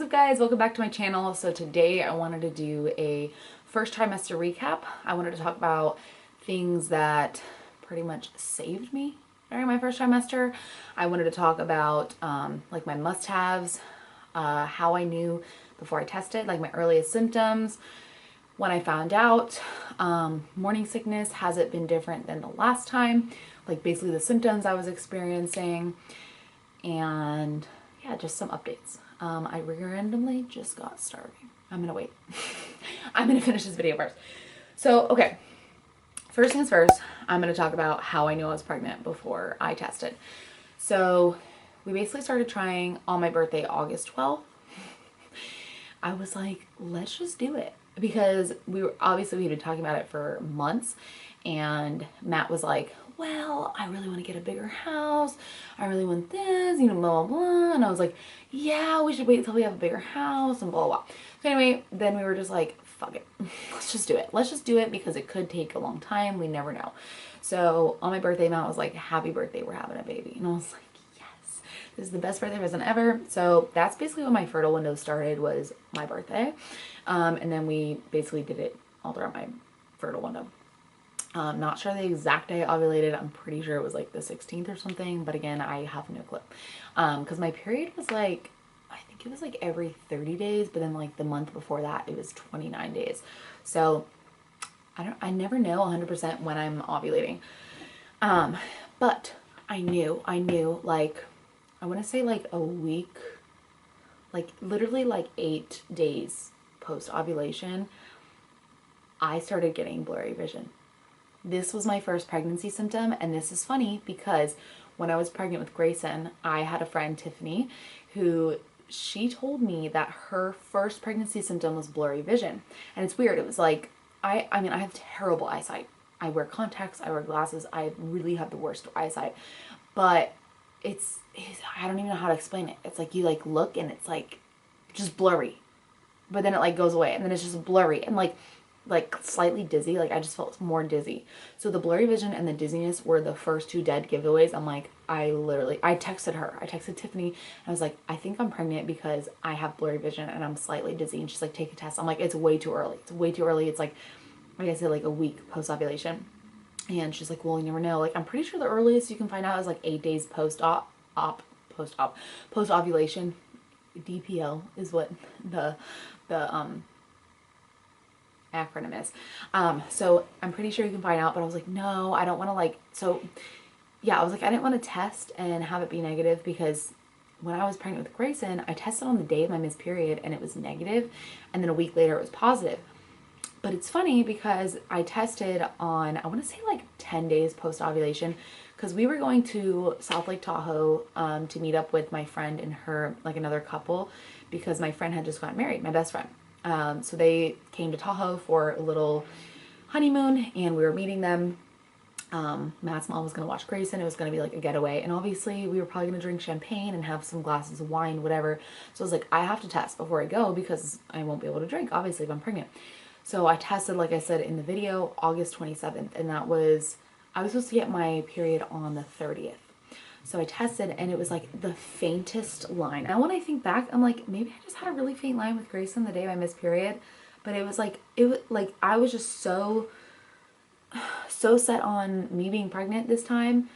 up guys, welcome back to my channel. So today I wanted to do a first trimester recap. I wanted to talk about things that pretty much saved me during my first trimester. I wanted to talk about like my must-haves, how I knew before I tested, like my earliest symptoms, when I found out, morning sickness, has it been different than the last time, like basically the symptoms I was experiencing, and yeah, just some updates. I randomly just got starving. I'm gonna wait. I'm gonna finish this video first. So, okay, first things first, I'm gonna talk about how I knew I was pregnant before I tested. So we basically started trying on my birthday, August 12th. I was like, let's just do it. Because we'd been talking about it for months, and Matt was like, well, I really want to get a bigger house. I really want this, you know, blah, blah, blah. And I was like, yeah, we should wait until we have a bigger house and blah, blah, blah. So anyway, then we were just like, fuck it. Let's just do it. Let's just do it because it could take a long time. We never know. So on my birthday, Matt was like, happy birthday, we're having a baby. And I was like, yes, this is the best birthday present ever. So that's basically when my fertile window started, was my birthday. And then we basically did it all throughout my fertile window. Not sure the exact day I ovulated. I'm pretty sure it was like the 16th or something, but again, I have no clue. Because my period was like, I think it was like every 30 days, but then like the month before that, it was 29 days. So I never know 100% when I'm ovulating. But I knew like, I want to say like a week, like literally like 8 days post ovulation, I started getting blurry vision. This was my first pregnancy symptom, and this is funny because when I was pregnant with Grayson, I had a friend, Tiffany, who she told me that her first pregnancy symptom was blurry vision. And it's weird. It was like, I mean, I have terrible eyesight. I wear contacts, I wear glasses. I really have the worst eyesight. But it's I don't even know how to explain it. It's like you like look and it's like just blurry. But then it like goes away and then it's just blurry and like slightly dizzy. Like I just felt more dizzy. So the blurry vision and the dizziness were the first two dead giveaways. I'm like, I texted her. I texted Tiffany and I was like, I think I'm pregnant because I have blurry vision and I'm slightly dizzy. And she's like, take a test. I'm like, it's way too early. It's way too early. It's like I said, like a week post ovulation. And she's like, well, you never know. Like I'm pretty sure the earliest you can find out is like 8 days post ovulation. DPL is what the acronym is. So I'm pretty sure you can find out, but I was like, no, I don't want to like, so yeah, I was like, I didn't want to test and have it be negative because when I was pregnant with Grayson, I tested on the day of my missed period and it was negative, and then a week later it was positive. But it's funny because I tested on, I want to say like 10 days post ovulation, because we were going to South Lake Tahoe to meet up with my friend and her, like another couple, because my friend had just gotten married, my best friend. So they came to Tahoe for a little honeymoon and we were meeting them. Matt's mom was going to watch Grayson. It was going to be like a getaway. And obviously we were probably going to drink champagne and have some glasses of wine, whatever. So I was like, I have to test before I go because I won't be able to drink, obviously, if I'm pregnant. So I tested, like I said in the video, August 27th. And that was, I was supposed to get my period on the 30th. So I tested and it was like the faintest line. Now when I think back, I'm like, maybe I just had a really faint line with Grayson the day of my missed period. But it was like, I was just so set on me being pregnant this time,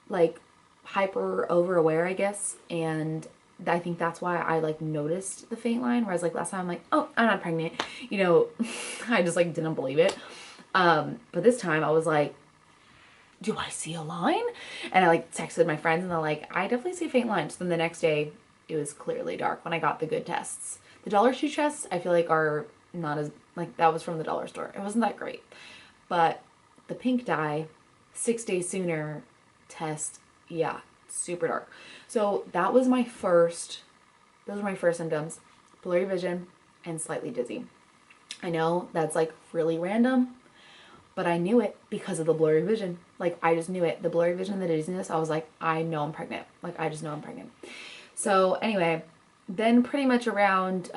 like hyper over aware, I guess. And I think that's why I like noticed the faint line, whereas like last time I'm like, oh, I'm not pregnant. You know, I just like didn't believe it. But this time I was like, do I see a line? And I like texted my friends and they're like, I definitely see faint lines. Then the next day it was clearly dark when I got the good tests. The Dollar Tree tests I feel like are not as, like that was from the dollar store. It wasn't that great. But the pink dye 6 days sooner test, yeah, super dark. So that was my first, those were my first symptoms: blurry vision and slightly dizzy. I know that's like really random, but I knew it because of the blurry vision. Like I just knew it. The blurry vision and the dizziness, I was like, I know I'm pregnant. Like I just know I'm pregnant. So anyway, then pretty much around,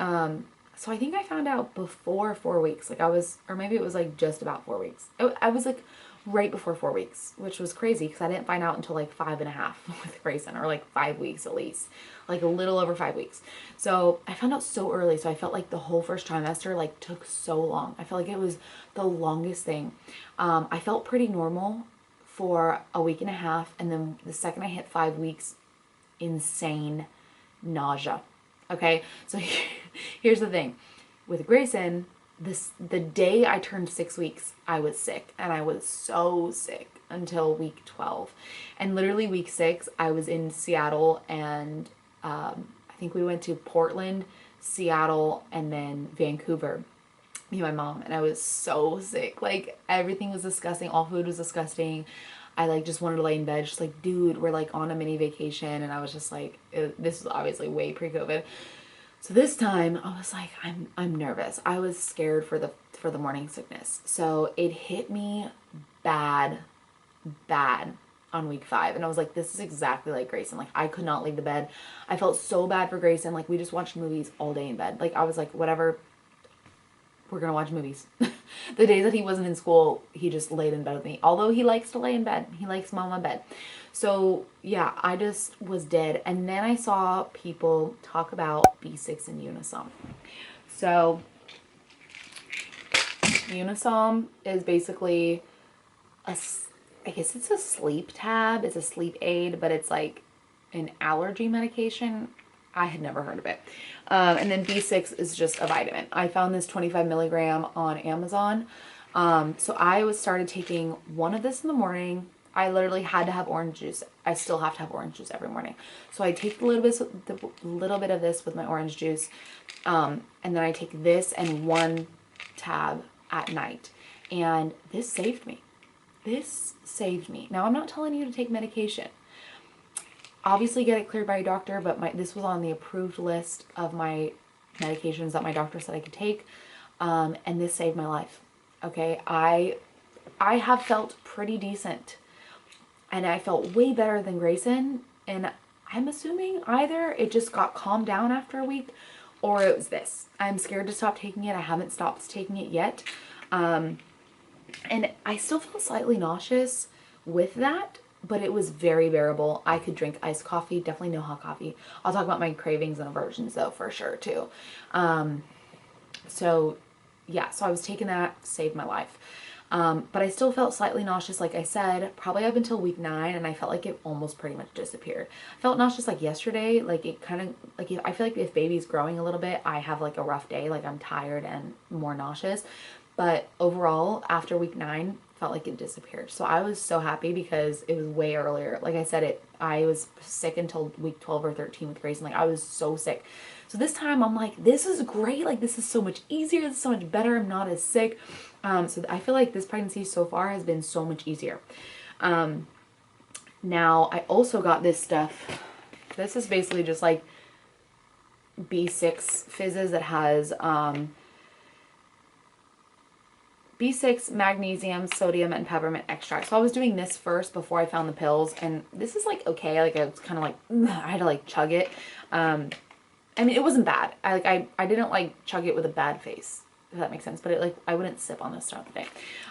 so I think I found out before 4 weeks. Like I was, or maybe it was like just about 4 weeks. I was like right before 4 weeks, which was crazy because I didn't find out until like 5.5 with Grayson, or like 5 weeks at least, like a little over 5 weeks. So I found out so early. So I felt like the whole first trimester like took so long. I felt like it was the longest thing. I felt pretty normal for a week and a half. And then the second I hit 5 weeks, insane nausea. Okay. So here's the thing with Grayson. The day I turned 6 weeks, I was sick, and I was so sick until week 12. And literally week 6, I was in Seattle, and I think we went to Portland, Seattle, and then Vancouver, me and my mom, and I was so sick. Like, everything was disgusting. All food was disgusting. I like just wanted to lay in bed, just like, dude, we're like on a mini vacation. And I was just like, this is obviously way pre-COVID. So this time I was like, I'm nervous. I was scared for the morning sickness. So it hit me bad on week 5. And I was like, this is exactly like Grayson. Like, I could not leave the bed. I felt so bad for Grayson. Like, we just watched movies all day in bed. Like, I was like, whatever, we're gonna watch movies. The days that he wasn't in school, he just laid in bed with me. Although he likes to lay in bed. He likes mama bed. So yeah, I just was dead. And then I saw people talk about B6 and Unisom. So Unisom is basically I guess it's a sleep tab. It's a sleep aid, but it's like an allergy medication. I had never heard of it. And then B6 is just a vitamin. I found this 25 milligram on Amazon. So I started taking one of this in the morning. I literally had to have orange juice. I still have to have orange juice every morning. So I take a little bit of this with my orange juice. And then I take this and one tab at night. And this saved me. This saved me. Now, I'm not telling you to take medication. Obviously get it cleared by a doctor, but this was on the approved list of my medications that my doctor said I could take. And this saved my life. Okay. I have felt pretty decent, and I felt way better than Grayson. And I'm assuming either it just got calmed down after a week, or it was this. I'm scared to stop taking it. I haven't stopped taking it yet. And I still feel slightly nauseous with that, but it was very bearable. I could drink iced coffee, definitely no hot coffee. I'll talk about my cravings and aversions though, for sure too. So yeah, so I was taking that, saved my life. But I still felt slightly nauseous, like I said, probably up until week 9, and I felt like it almost pretty much disappeared. I felt nauseous like yesterday, like it kind of, like I feel like if baby's growing a little bit, I have like a rough day, like I'm tired and more nauseous. But overall, after week 9, felt like it disappeared. So I was so happy because it was way earlier. Like I said, I was sick until week 12 or 13 with Grayson. Like, I was so sick. So this time I'm like, this is great. Like, this is so much easier. This is so much better. I'm not as sick. So I feel like this pregnancy so far has been so much easier. Now I also got this stuff. This is basically just like B6 fizzes that has, B6, magnesium, sodium, and peppermint extract. So I was doing this first before I found the pills, and this is like okay. Like, I was kind of like, I had to like chug it. I mean, it wasn't bad. I didn't like chug it with a bad face, if that makes sense. But it, like, I wouldn't sip on this stuff today.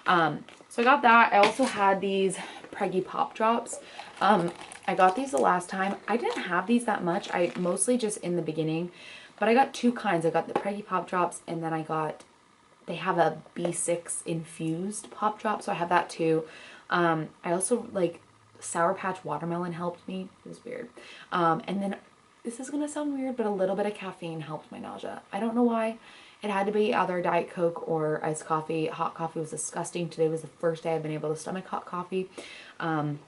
So I got that. I also had these Preggy Pop Drops. I got these the last time. I didn't have these that much. I mostly just in the beginning, but I got 2 kinds. I got the Preggy Pop Drops, and then they have a B6 infused pop drop, so I have that too. I also, like, Sour Patch Watermelon helped me. It was weird. And then, this is gonna sound weird, but a little bit of caffeine helped my nausea. I don't know why. It had to be either Diet Coke or iced coffee. Hot coffee was disgusting. Today was the first day I've been able to stomach hot coffee. And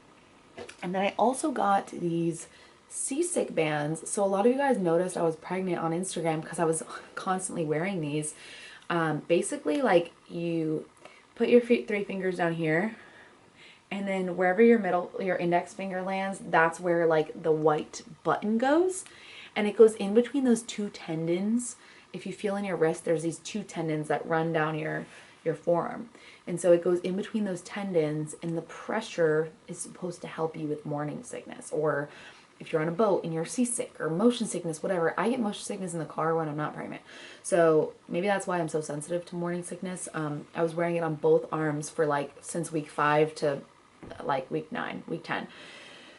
then I also got these seasick bands. So a lot of you guys noticed I was pregnant on Instagram because I was constantly wearing these. Basically, like, you put your 3 fingers down here, and then wherever your index finger lands, that's where like the white button goes, and it goes in between those 2 tendons. If you feel in your wrist, there's these 2 tendons that run down your forearm, and so it goes in between those tendons, and the pressure is supposed to help you with morning sickness, or if you're on a boat and you're seasick or motion sickness, whatever. I get motion sickness in the car when I'm not pregnant. So maybe that's why I'm so sensitive to morning sickness. I was wearing it on both arms for like since week 5 to like week 9, week 10.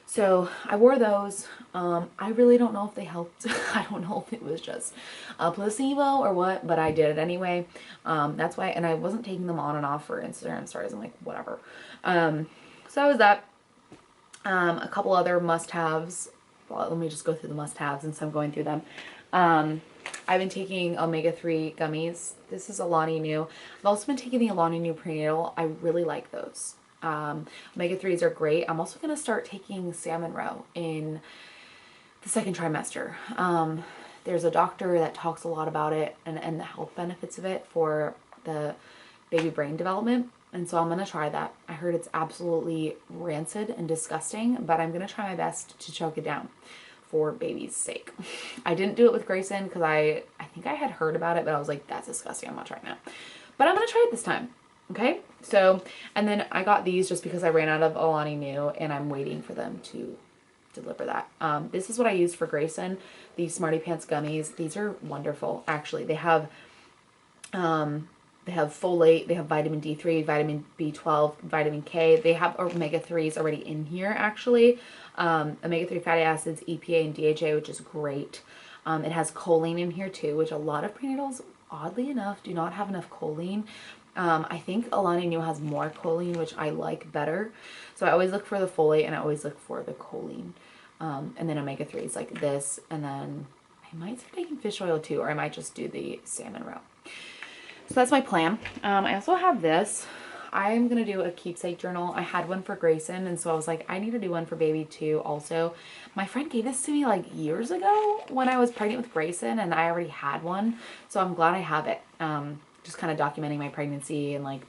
So I wore those. I really don't know if they helped. I don't know if it was just a placebo or what, but I did it anyway. That's why, and I wasn't taking them on and off for Instagram stories. I'm like, whatever. So that was that. A couple other must-haves. Well, let me just go through the must-haves since I'm going through them. I've been taking omega-3 gummies. This is Alani Nu. I've also been taking the Alani Nu prenatal. I really like those. Omega-3s are great. I'm also going to start taking salmon roe in the second trimester. There's a doctor that talks a lot about it and the health benefits of it for the baby brain development. And so I'm going to try that. I heard it's absolutely rancid and disgusting, but I'm going to try my best to choke it down for baby's sake. I didn't do it with Grayson because I think I had heard about it, but I was like, that's disgusting. I'm not trying that. But I'm going to try it this time. Okay, so, and then I got these just because I ran out of Alani Nu and I'm waiting for them to deliver that. This is what I used for Grayson, these Smarty Pants gummies. These are wonderful, actually. They have folate, they have vitamin D3, vitamin B12, vitamin K. They have omega-3s already in here, actually. Omega-3 fatty acids, EPA, and DHA, which is great. It has choline in here too, which a lot of prenatals, oddly enough, do not have enough choline. I think Alani Nu has more choline, which I like better. So I always look for the folate and I always look for the choline. And then omega-3s like this. And then I might start taking fish oil too, or I might just do the salmon roe. So that's my plan. I also have this. I'm going to do a keepsake journal. I had one for Grayson, and so I was like, I need to do one for baby too also. My friend gave this to me like years ago when I was pregnant with Grayson, and I already had one. So I'm glad I have it. Just kind of documenting my pregnancy and like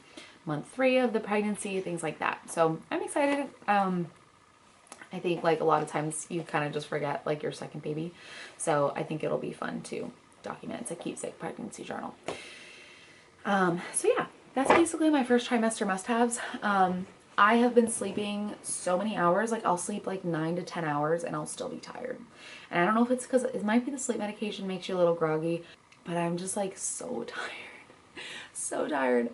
month 3 of the pregnancy, things like that. So I'm excited. I think like a lot of times you kind of just forget like your second baby. So I think it'll be fun to document. It's a keepsake pregnancy journal. So yeah, that's basically my first trimester must-haves. I have been sleeping so many hours. Like I'll sleep like 9 to 10 hours and I'll still be tired. And I don't know if it's because it might be the sleep medication makes you a little groggy, but I'm just like so tired. So tired.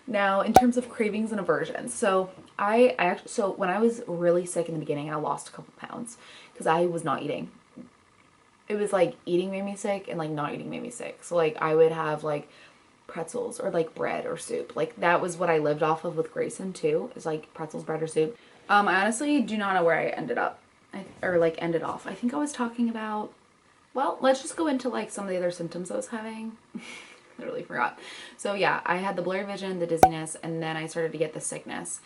Now in terms of cravings and aversions, so I actually, so when I was really sick in the beginning, I lost a couple pounds because I was not eating. It was like eating made me sick and like not eating made me sick. So like I would have like pretzels or like bread or soup. Like that was what I lived off of with Grayson too, is like pretzels, bread, or soup. I honestly do not know where I ended up or like ended off. I think I was talking about, well, let's just go into like some of the other symptoms I was having. Literally forgot. So yeah, I had the blurry vision, the dizziness, and then I started to get the sickness.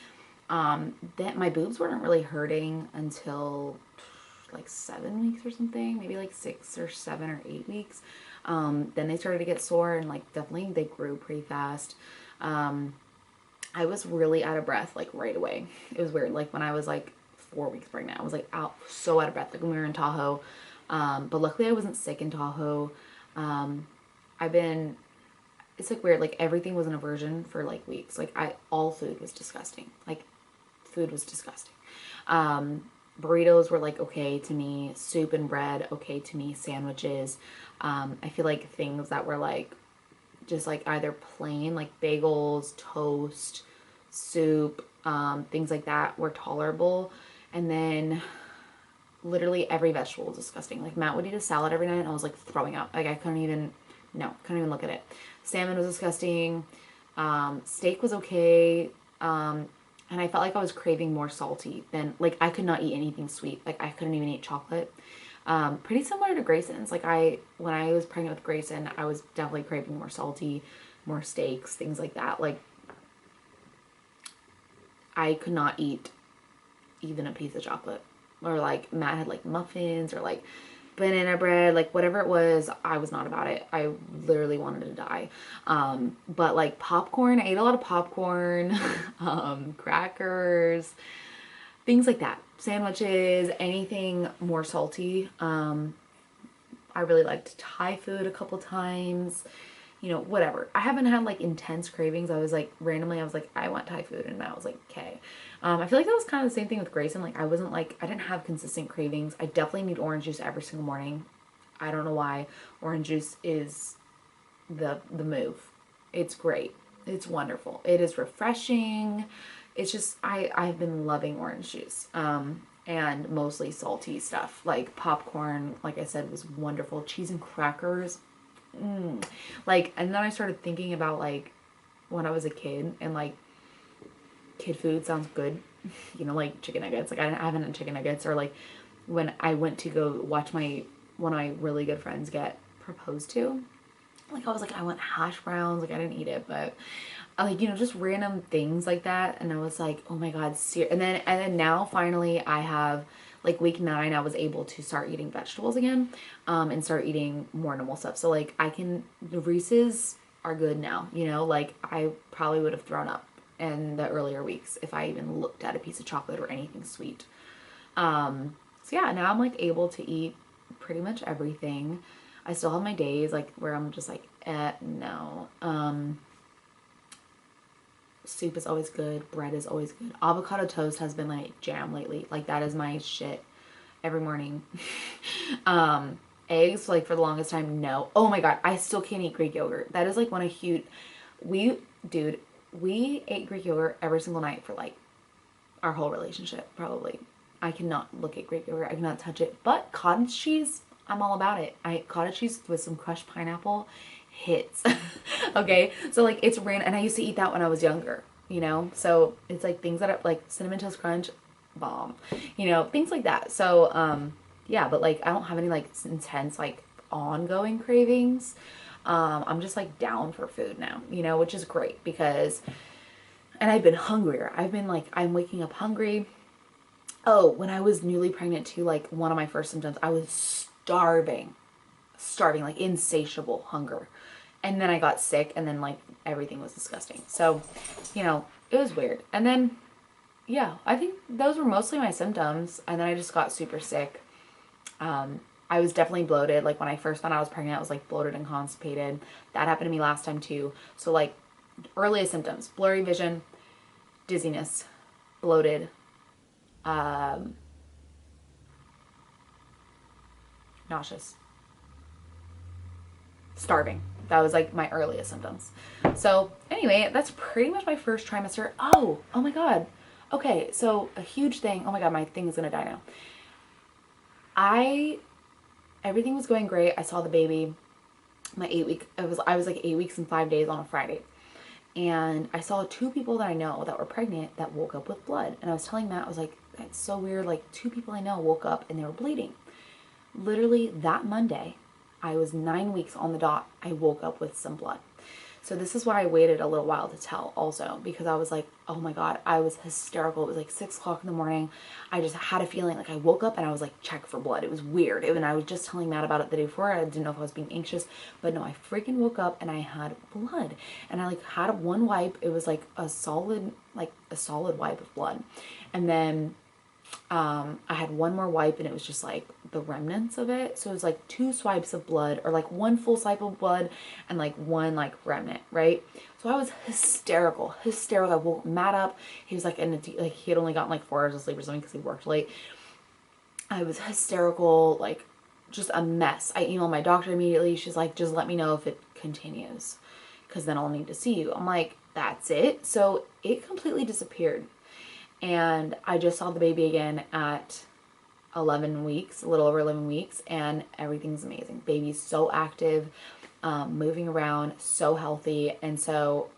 Then my boobs weren't really hurting until like 7 weeks or something, maybe like 6 or 7 or 8 weeks. Then they started to get sore and like definitely they grew pretty fast. I was really out of breath like right away. It was weird. Like when I was like 4 weeks pregnant, I was like so out of breath, like when we were in Tahoe. But luckily I wasn't sick in Tahoe. It's like weird, like everything was an aversion for like weeks. Like all food was disgusting. Like food was disgusting. Burritos were like okay to me, soup and bread okay to me, sandwiches. I feel like things that were like just like either plain, like bagels, toast, soup, things like that were tolerable. And then literally every vegetable was disgusting. Like Matt would eat a salad every night and I was like throwing up. Like I couldn't even look at it. Salmon was disgusting. Steak was okay. And I felt like I was craving more salty than, like I could not eat anything sweet. Like I couldn't even eat chocolate. Pretty similar to Grayson's. Like when I was pregnant with Grayson, I was definitely craving more salty, more steaks, things like that. Like I could not eat even a piece of chocolate. Or like Matt had like muffins or like banana bread, like whatever it was, I was not about it. I literally wanted to die. But like popcorn, I ate a lot of popcorn, crackers, things like that. Sandwiches, anything more salty. I really liked Thai food a couple times, you know, whatever. I haven't had like intense cravings. I was like, randomly, I was like, I want Thai food. And I was like, okay. I feel like that was kind of the same thing with Grayson. Like I wasn't like, I didn't have consistent cravings. I definitely need orange juice every single morning. I don't know why. Orange juice is the move. It's great. It's wonderful. It is refreshing. It's just I've been loving orange juice. And mostly salty stuff like popcorn, like I said, was wonderful. Cheese and crackers. Like, and then I started thinking about like when I was a kid, and like kid food sounds good. You know, like chicken nuggets. Like I haven't had chicken nuggets, or like when I went to go watch one of my really good friends get proposed to. Like I was like, I want hash browns. Like I didn't eat it, but like, you know, just random things like that. And I was like, oh my God, and then now finally I have, like week 9, I was able to start eating vegetables again, and start eating more normal stuff. So like the Reese's are good now, you know, like I probably would have thrown up in the earlier weeks if I even looked at a piece of chocolate or anything sweet. So yeah, now I'm like able to eat pretty much everything. I still have my days like where I'm just like, no. Soup is always good. Bread is always good. Avocado toast has been like jam lately. Like that is my shit every morning. Eggs, like for the longest time, no. Oh my God, I still can't eat Greek yogurt. That is like one of huge, dude, we ate Greek yogurt every single night for like our whole relationship, probably. I cannot look at Greek yogurt. I cannot touch it. But cottage cheese, I'm all about it. Cottage cheese with some crushed pineapple hits. Okay, so like it's random, and I used to eat that when I was younger, you know. So it's like things that are like cinnamon toast crunch, bomb, you know, things like that. So yeah, but like I don't have any like intense like ongoing cravings. I'm just like down for food now, you know, which is great because, and I've been hungrier. I'm waking up hungry. Oh, when I was newly pregnant too, like one of my first symptoms, I was starving, like insatiable hunger. And then I got sick, and then like everything was disgusting. So, you know, it was weird. And then, yeah, I think those were mostly my symptoms. And then I just got super sick. I was definitely bloated. Like when I first found out I was pregnant, I was like bloated and constipated. That happened to me last time too. So like earliest symptoms, blurry vision, dizziness, bloated, nauseous, starving. That was like my earliest symptoms. So anyway, that's pretty much my first trimester. Oh my God. Okay, so a huge thing. Oh my God, my thing is gonna die now. Everything was going great. I saw the baby. I was like 8 weeks and 5 days on a Friday. And I saw 2 people that I know that were pregnant that woke up with blood. And I was telling Matt, I was like, that's so weird. Like 2 people I know woke up and they were bleeding. Literally that Monday, I was 9 weeks on the dot. I woke up with some blood. So this is why I waited a little while to tell also, because I was like, oh my God, I was hysterical. It was like 6 o'clock in the morning. I just had a feeling like I woke up and I was like, check for blood. It was weird. And I was just telling Matt about it the day before. I didn't know if I was being anxious, but no, I freaking woke up and I had blood. And I like had one wipe. It was like a solid wipe of blood. And then I had one more wipe and it was just like the remnants of it. So it was like 2 swipes of blood, or like 1 full swipe of blood and like 1 like remnant, right? So I was hysterical. I woke Matt up. He was like he had only gotten like 4 hours of sleep or something because he worked late. I was hysterical, like just a mess. I emailed my doctor immediately. She's like, just let me know if it continues because then I'll need to see you. I'm like, that's it. So it completely disappeared. And I just saw the baby again at 11 weeks, a little over 11 weeks, and everything's amazing. Baby's so active, moving around, so healthy. And so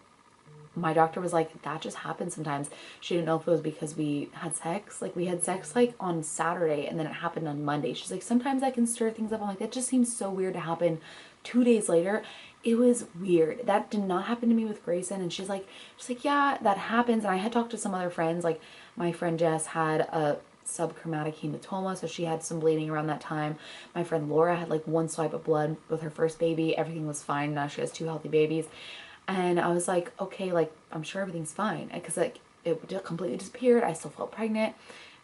my doctor was like, that just happens sometimes. She didn't know if it was because we had sex. Like we had sex like on Saturday and then it happened on Monday. She's like, sometimes I can stir things up. I'm like, that just seems so weird to happen 2 days later. It was weird. That did not happen to me with Grayson. And she's like, yeah, that happens. And I had talked to some other friends. Like my friend Jess had a subchromatic hematoma, so she had some bleeding around that time. My friend Laura had like 1 swipe of blood with her first baby. Everything was fine. Now she has 2 healthy babies. And I was like, okay, like I'm sure everything's fine. Because like it just completely disappeared. I still felt pregnant.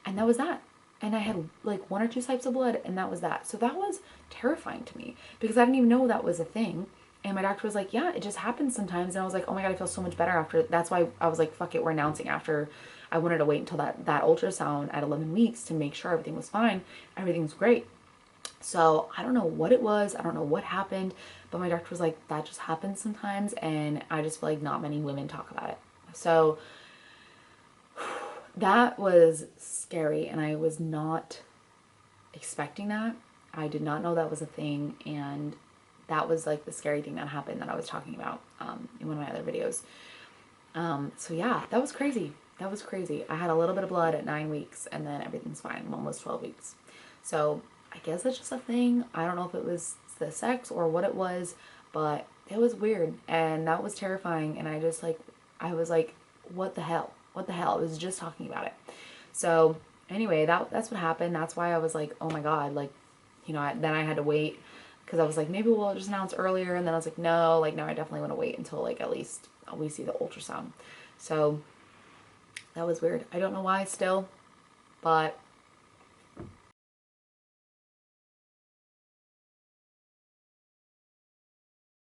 And that was that. And I had like 1 or 2 swipes of blood and that was that. So that was terrifying to me because I didn't even know that was a thing. And my doctor was like, yeah, it just happens sometimes. And I was like, oh my God, I feel so much better after. That's why I was like, fuck it, we're announcing after I wanted to wait until that ultrasound at 11 weeks to make sure everything was fine. Everything's great. So I don't know what it was. I don't know what happened, but my doctor was like, that just happens sometimes. And I just feel like not many women talk about it. So that was scary, and I was not expecting that. I did not know that was a thing, and that was like the scary thing that happened that I was talking about in one of my other videos. So yeah, that was crazy. That was crazy. I had a little bit of blood at 9 weeks, and then everything's fine. I'm almost 12 weeks. So I guess that's just a thing. I don't know if it was the sex or what it was, but it was weird, and that was terrifying. And I was like, what the hell? What the hell? I was just talking about it. So anyway, that's what happened. That's why I was like, oh my God, like, you know, then I had to wait, because I was like, maybe we'll just announce earlier. And then I was like, no, like, no, I definitely want to wait until like at least we see the ultrasound. So that was weird. I don't know why still, but